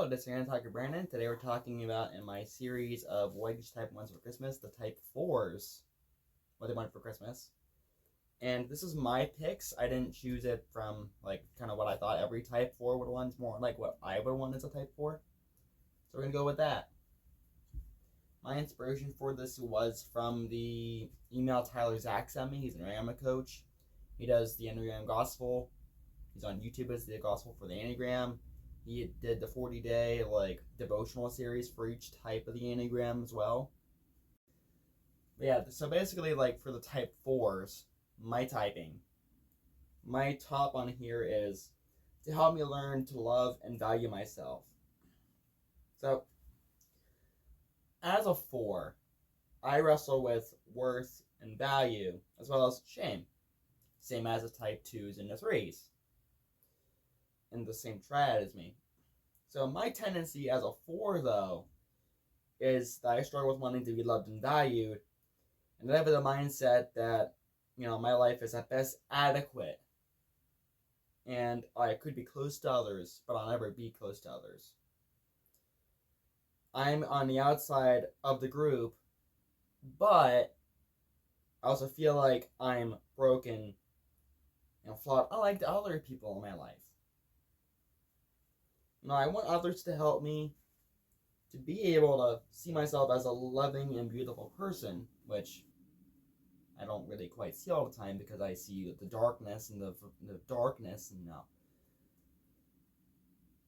Hello, this is Anton Brandon. Today we're talking about, in my series of what each type wants for Christmas, the type 4s, what they want for Christmas. And this is my picks. I didn't choose it from, kind of what I thought every type 4 would want. It's more like what I would want as a type 4. So we're going to go with that. My inspiration for this was from the email Tyler Zach sent me. He's an Enneagram coach. He does the Enneagram Gospel. He's on YouTube as the Gospel for the Enneagram. He did the 40-day devotional series for each type of the Enneagram as well. But yeah, so basically for the type 4s, my typing. My top on here is to help me learn to love and value myself. So, as a 4, I wrestle with worth and value as well as shame. Same as the type 2s and the 3s. In the same triad as me. So my tendency as a 4, though, is that I struggle with wanting to be loved and valued, and I have the mindset that, my life is at best adequate, and I could be close to others, but I'll never be close to others. I'm on the outside of the group, but I also feel like I'm broken and flawed, unlike the other people in my life. I want others to help me to be able to see myself as a loving and beautiful person, which I don't really quite see all the time because I see the darkness and the darkness, and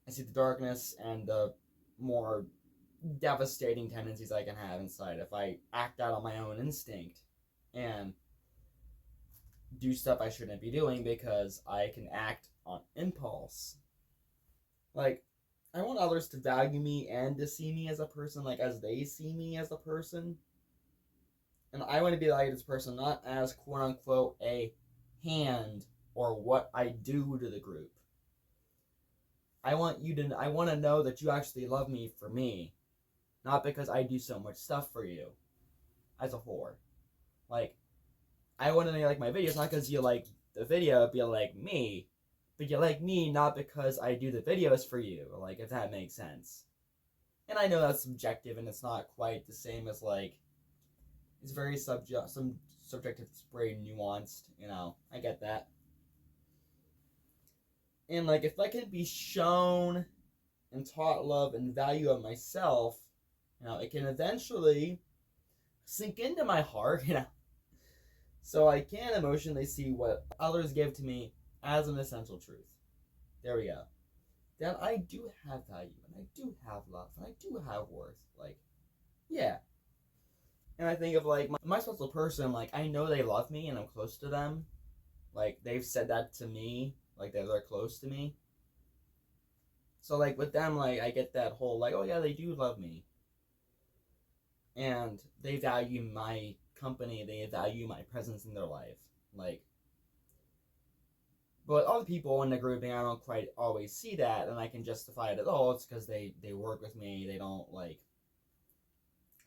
I see the darkness and the more devastating tendencies I can have inside if I act out on my own instinct and do stuff I shouldn't be doing because I can act on impulse. I want others to value me and to see me as a person, as they see me as a person. And I want to be like this person, not as quote-unquote a hand or what I do to the group. I want to know that you actually love me for me, not because I do so much stuff for you as a 4. I want to like my videos, not because you like the video, but you like me. But you like me not because I do the videos for you, if that makes sense. And I know that's subjective and it's not quite the same as it's very subjective, it's very nuanced, I get that. And if I can be shown and taught love and value of myself, it can eventually sink into my heart, so I can emotionally see what others give to me as an essential truth. There we go. Then I do have value, and I do have love, and I do have worth. Yeah. And I think of my special person, I know they love me and I'm close to them. They've said that to me, they're close to me. So with them, I get that whole oh yeah, they do love me. And they value my company, they value my presence in their life. But other people in the grouping, I don't quite always see that, and I can justify it at all. It's because they work with me. They don't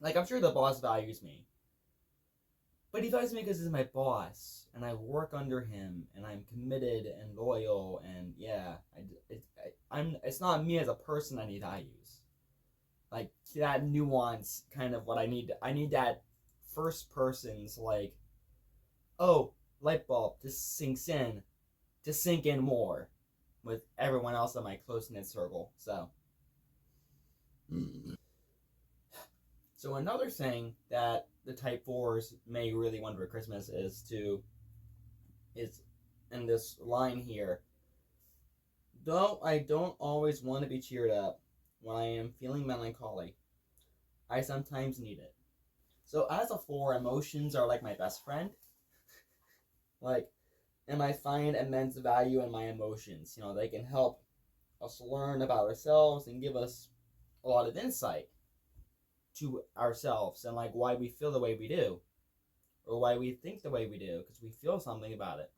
I'm sure the boss values me, but he values me because he's my boss, and I work under him, and I'm committed and loyal, and yeah, it's not me as a person that he values. That nuance, kind of what I need. I need that first person's oh, light bulb just sinks in. To sink in more with everyone else in my close-knit circle. So another thing that the type 4s may really want for Christmas is in this line here. Though I don't always want to be cheered up when I am feeling melancholy, I sometimes need it. So as a 4, emotions are my best friend. And I find immense value in my emotions. They can help us learn about ourselves and give us a lot of insight to ourselves and why we feel the way we do, or why we think the way we do, because we feel something about it.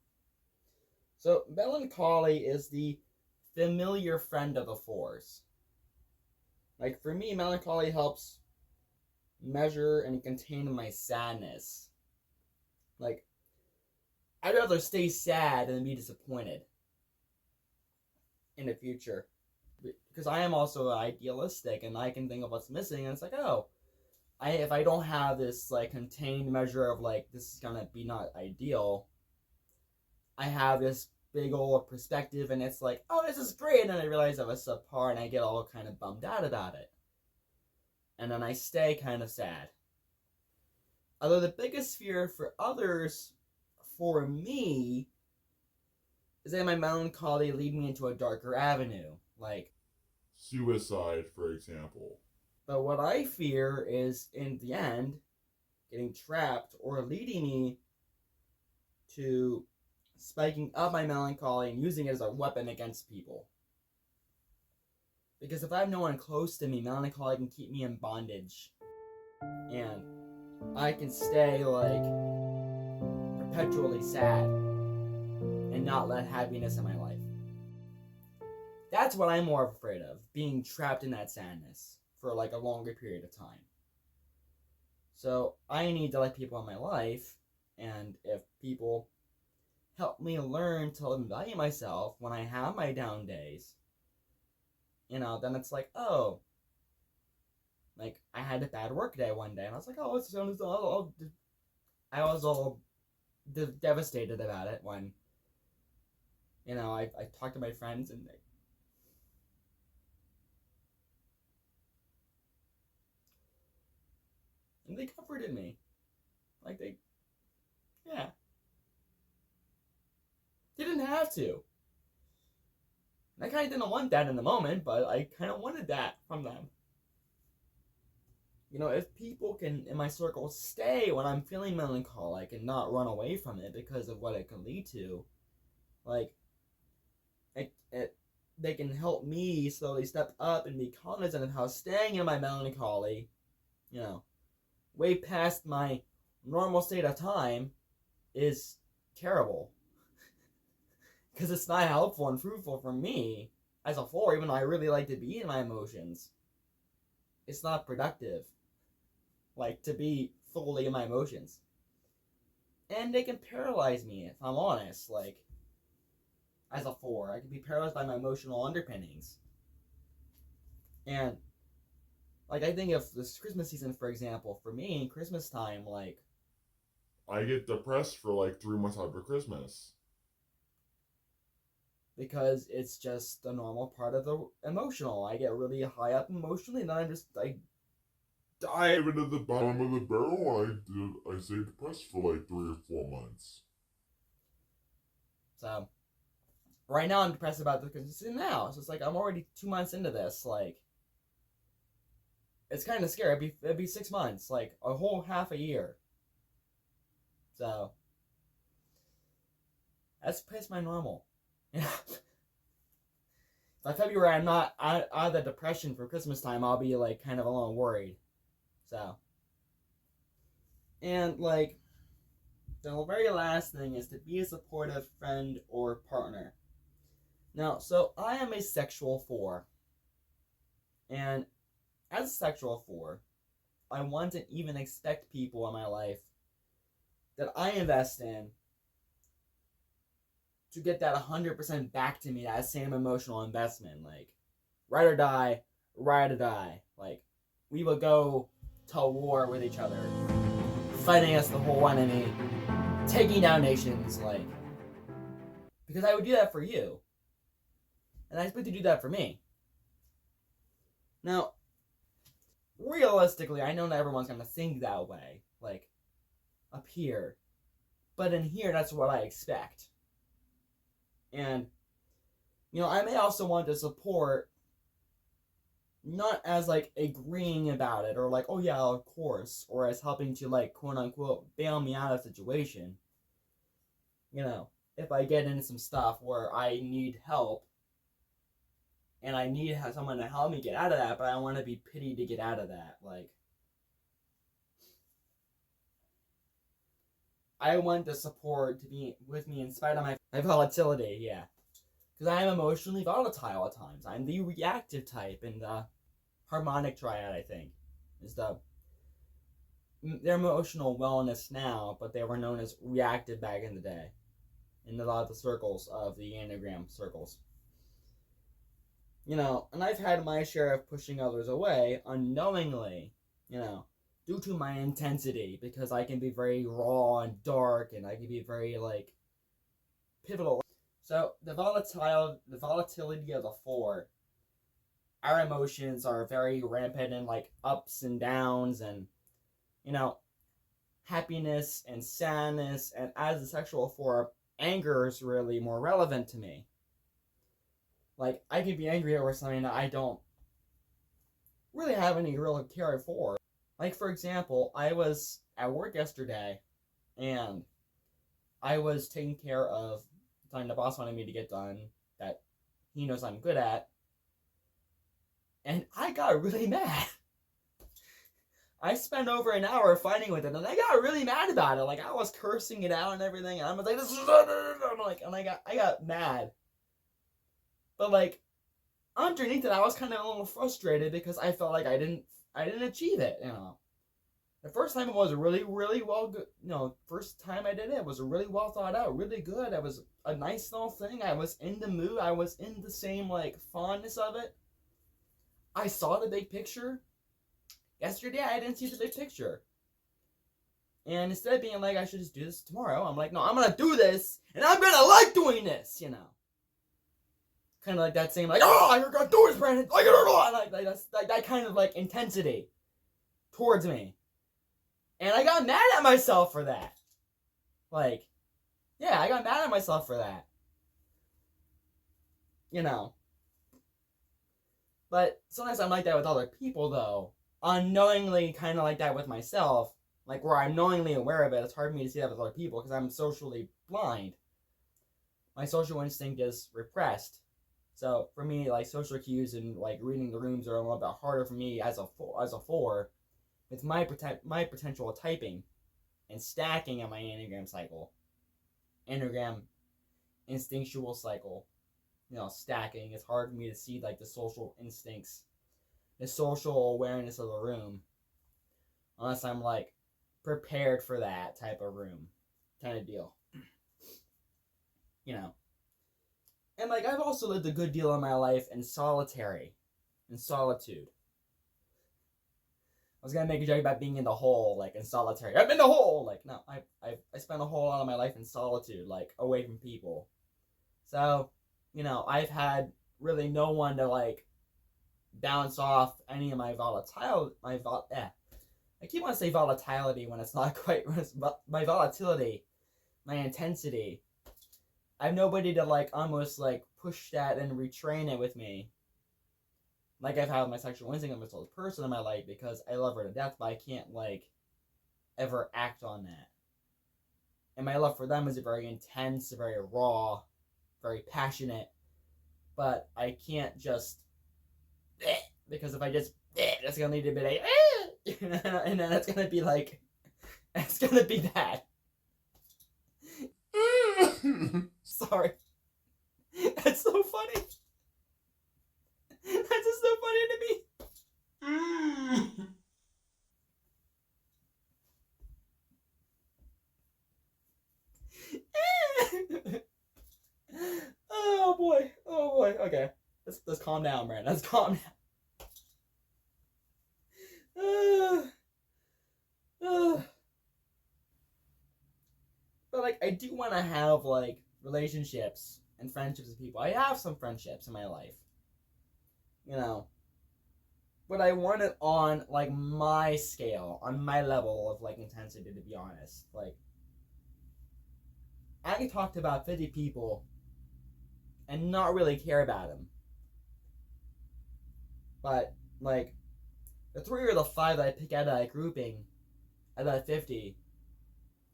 So melancholy is the familiar friend of the 4s. For me, melancholy helps measure and contain my sadness. I'd rather stay sad than be disappointed in the future. because I am also idealistic, and I can think of what's missing, and it's like, oh, if I don't have this like contained measure of like this is gonna be not ideal, I have this big old perspective, and it's like, oh, this is great, and then I realize I was subpar, and I get all kind of bummed out about it, and then I stay kind of sad. Although the biggest fear for others, for me, is that my melancholy lead me into a darker avenue, like suicide, for example. But what I fear is, in the end, getting trapped or leading me to spiking up my melancholy and using it as a weapon against people. Because if I have no one close to me, melancholy can keep me in bondage. And I can stay, like, perpetually sad and not let happiness in my life. That's what I'm more afraid of, being trapped in that sadness for, like, a longer period of time. So I need to let people in my life, and if people help me learn to value myself when I have my down days, then it's like, oh, like I had a bad work day one day, and I was like, oh, I was all devastated about it when, I talked to my friends, and they comforted me. Like, yeah. They didn't have to. And I kind of didn't want that in the moment, but I kind of wanted that from them. If people can, in my circle, stay when I'm feeling melancholic and not run away from it because of what it can lead to, like, they can help me slowly step up and be cognizant of how staying in my melancholy, way past my normal state of time is terrible. Because it's not helpful and fruitful for me as a whole, even though I really like to be in my emotions. It's not productive, like, to be fully in my emotions. And they can paralyze me, if I'm honest, like, as a 4. I can be paralyzed by my emotional underpinnings. And, like, I think of this Christmas season, for example, for me, Christmas time, like, I get depressed for like 3 months after Christmas. Because it's just a normal part of the emotional. I get really high up emotionally, and then I dive into the bottom of the barrel, and I stay depressed for like 3 or 4 months. So, right now I'm depressed about the Christmas season now. So it's like I'm already 2 months into this. Like, it's kind of scary. It'd be 6 months, like a whole half a year. So, that's past my normal. By February, I'm not out of the depression for Christmas time. I'll be like kind of a little worried. So, and like, the very last thing is to be a supportive friend or partner. Now, so I am a sexual 4, and as a sexual 4, I want to even expect people in my life that I invest in to get that 100% back to me, that same emotional investment. Like, ride or die, ride or die. Like, we will go to war with each other, fighting against the whole enemy, taking down nations, like, because I would do that for you. And I expect you to do that for me. Now, realistically, I know not everyone's going to think that way, like, up here. But in here, that's what I expect. And, I may also want to support, not as, like, agreeing about it, or like, oh yeah, of course, or as helping to, like, quote-unquote, bail me out of the situation. If I get into some stuff where I need help, and I need to have someone to help me get out of that, but I want to be pitied to get out of that. Like, I want the support to be with me in spite of my volatility, yeah. Because I am emotionally volatile at times. I'm the reactive type in the harmonic triad, I think. Is their emotional wellness now, but they were known as reactive back in the day. In a lot of the circles of the Enneagram circles. And I've had my share of pushing others away unknowingly, due to my intensity, because I can be very raw and dark, and I can be very, like, pivotal. So, the volatility of the four, our emotions are very rampant and, like, ups and downs, and, happiness and sadness, and as a sexual four, anger is really more relevant to me. Like, I can be angry over something that I don't really have any real care for. Like, for example, I was at work yesterday, and I was taking care of something the boss wanted me to get done that he knows I'm good at, and I got really mad. I spent over an hour fighting with it, and I got really mad about it. Like, I was cursing it out and everything, and I was like, "This is," and I got mad. But, like, underneath it, I was kind of a little frustrated because I felt like I didn't achieve it. The first time it was really, really well good. First time I did it was really well thought out, really good. It was a nice little thing. I was in the mood. I was in the same, like, fondness of it. I saw the big picture. Yesterday, I didn't see the big picture. And instead of being like, I should just do this tomorrow, I'm like, no, I'm gonna do this, and I'm gonna like doing this, Kind of like that same, like, oh, you're gonna do this, Brandon, like that's like that kind of, like, intensity towards me. And I got mad at myself for that. Like, yeah, I got mad at myself for that. But sometimes I'm like that with other people, though. Unknowingly, kind of like that with myself. Like, where I'm knowingly aware of it, it's hard for me to see that with other people because I'm socially blind. My social instinct is repressed. So, for me, like, social cues and, like, reading the rooms are a little bit harder for me as a four. It's my potential typing and stacking in my Enneagram cycle. Enneagram instinctual cycle. Stacking. It's hard for me to see, like, the social instincts, the social awareness of the room, unless I'm, like, prepared for that type of room kind of deal. And, like, I've also lived a good deal of my life in solitude. I was gonna make a joke about being in the hole, like, in solitary. I'm in the hole! Like, no, I spent a whole lot of my life in solitude, like, away from people. So, I've had really no one to, like, bounce off any of my I keep wanting to say volatility when it's not quite, my volatility, my intensity. I have nobody to, like, almost, like, push that and retrain it with me. Like I've had with my sexual instinct with this person in my life because I love her to death, but I can't, like, ever act on that. And my love for them is very intense, very raw, very passionate. But I can't just, because if I just, that's gonna need a bit of, and then it's gonna be like, it's gonna be that. Sorry. That's so funny. That's just so funny to me. Oh boy. Okay. Let's calm down, man. Let's calm down. But, like, I do want to have, like, relationships and friendships with people. I have some friendships in my life. But I want it on, like, my scale, on my level of, like, intensity, to be honest. Like, I can talk to about 50 people and not really care about them. But, like, the 3 or the 5 that I pick out of that grouping, out of that 50,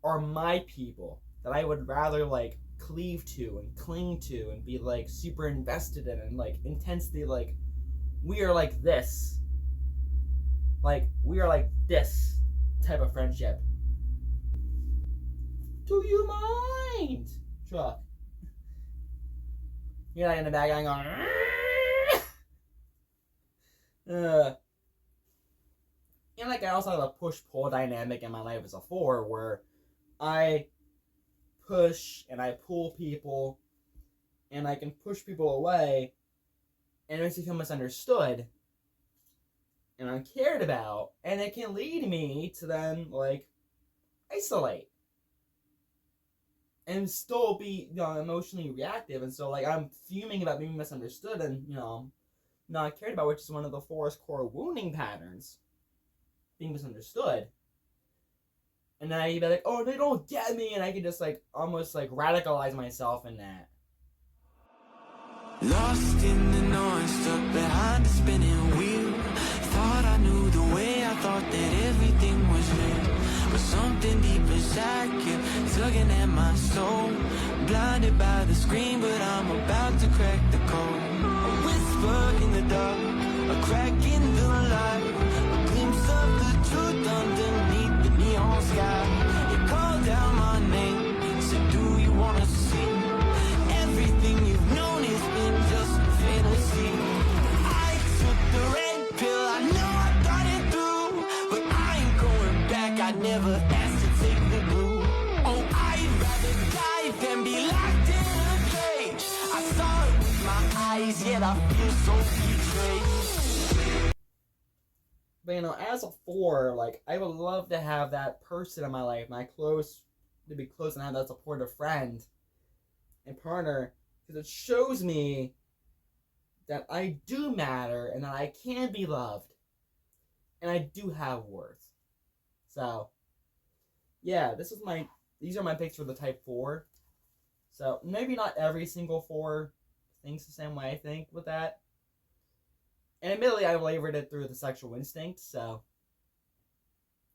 are my people that I would rather, like, cleave to and cling to and be, like, super invested in and, like, intensely, like, we are like this. Like, we are like this type of friendship. Do you mind? Truck. You're like in the background going, and, like, I also have a push-pull dynamic in my life as a 4 where I push and I pull people and I can push people away And it makes me feel misunderstood and uncared about, and it can lead me to then, like, isolate and still be, emotionally reactive. And so, like, I'm fuming about being misunderstood and, not cared about, which is one of the forest core wounding patterns, being misunderstood. And then I'd be like, oh, they don't get me, and I could just, like, almost, like, radicalize myself in that. Lost in the noise, stuck behind the spinning wheel. Thought I knew the way, I thought that everything was real. But something deep inside kept tugging at my soul. Blinded by the screen, but I'm about to crack the code. A whisper in the dark, a crack in the light, a glimpse of the truth underneath the neon sky. You called out my name, said, do you wanna see? Everything you've known has been just fantasy. I took the red pill, I know I got it through, but I ain't going back, I never asked to take the blue. Oh, I'd rather die than be locked in a cage. I saw it with my eyes, yet I feel so betrayed. But, as a 4, like, I would love to have that person in my life, to be close and have that supportive friend and partner, because it shows me that I do matter and that I can be loved and I do have worth. So, yeah, these are my picks for the type 4. So, maybe not every single 4 thinks the same way I think with that. And admittedly, I flavored it through the sexual instinct, so,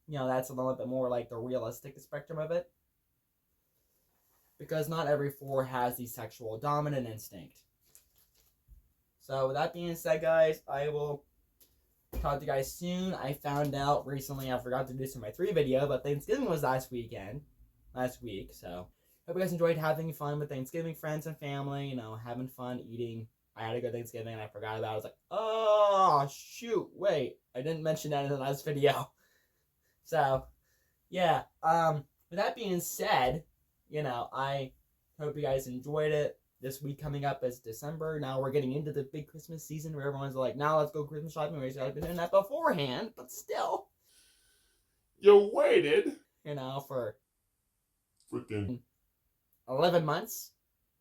that's a little bit more like the realistic spectrum of it. Because not every 4 has the sexual dominant instinct. So, with that being said, guys, I will talk to you guys soon. I found out recently, I forgot to do this in my 3 video, but Thanksgiving was last week, so hope you guys enjoyed having fun with Thanksgiving, friends and family, having fun eating. I had a good Thanksgiving and I forgot about it. I was like, oh, shoot, wait, I didn't mention that in the last video. So, yeah, with that being said, I hope you guys enjoyed it. This week coming up is December. Now we're getting into the big Christmas season where everyone's like, now let's go Christmas shopping. We've been doing that beforehand, but still. You waited For freaking 11 months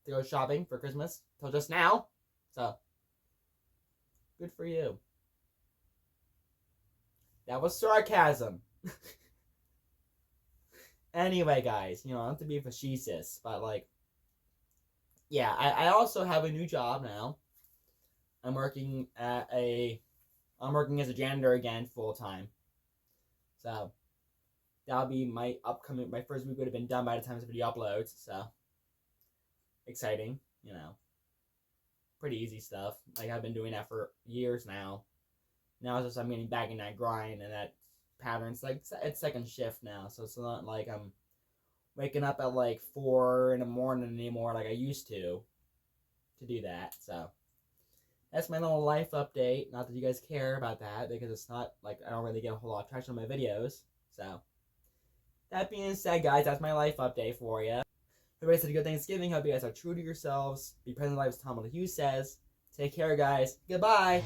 to go shopping for Christmas till just now. So, good for you. That was sarcasm. Anyway, guys, not to be facetious, but, like, yeah, I also have a new job now. I'm working as a janitor again, full-time. So, that'll be my first week would have been done by the time this video uploads, so, exciting, pretty easy stuff. Like, I've been doing that for years now. Now it's just I'm getting back in that grind and that pattern. It's like it's second shift now, so it's not like I'm waking up at like 4 in the morning anymore like I used to do that. So that's my little life update. Not that you guys care about that, because it's not like I don't really get a whole lot of traction on my videos. So that being said, guys, that's my life update for you. Everybody said a good Thanksgiving. Hope you guys are true to yourselves. Be present in life, as Tom Hughes says. Take care, guys. Goodbye.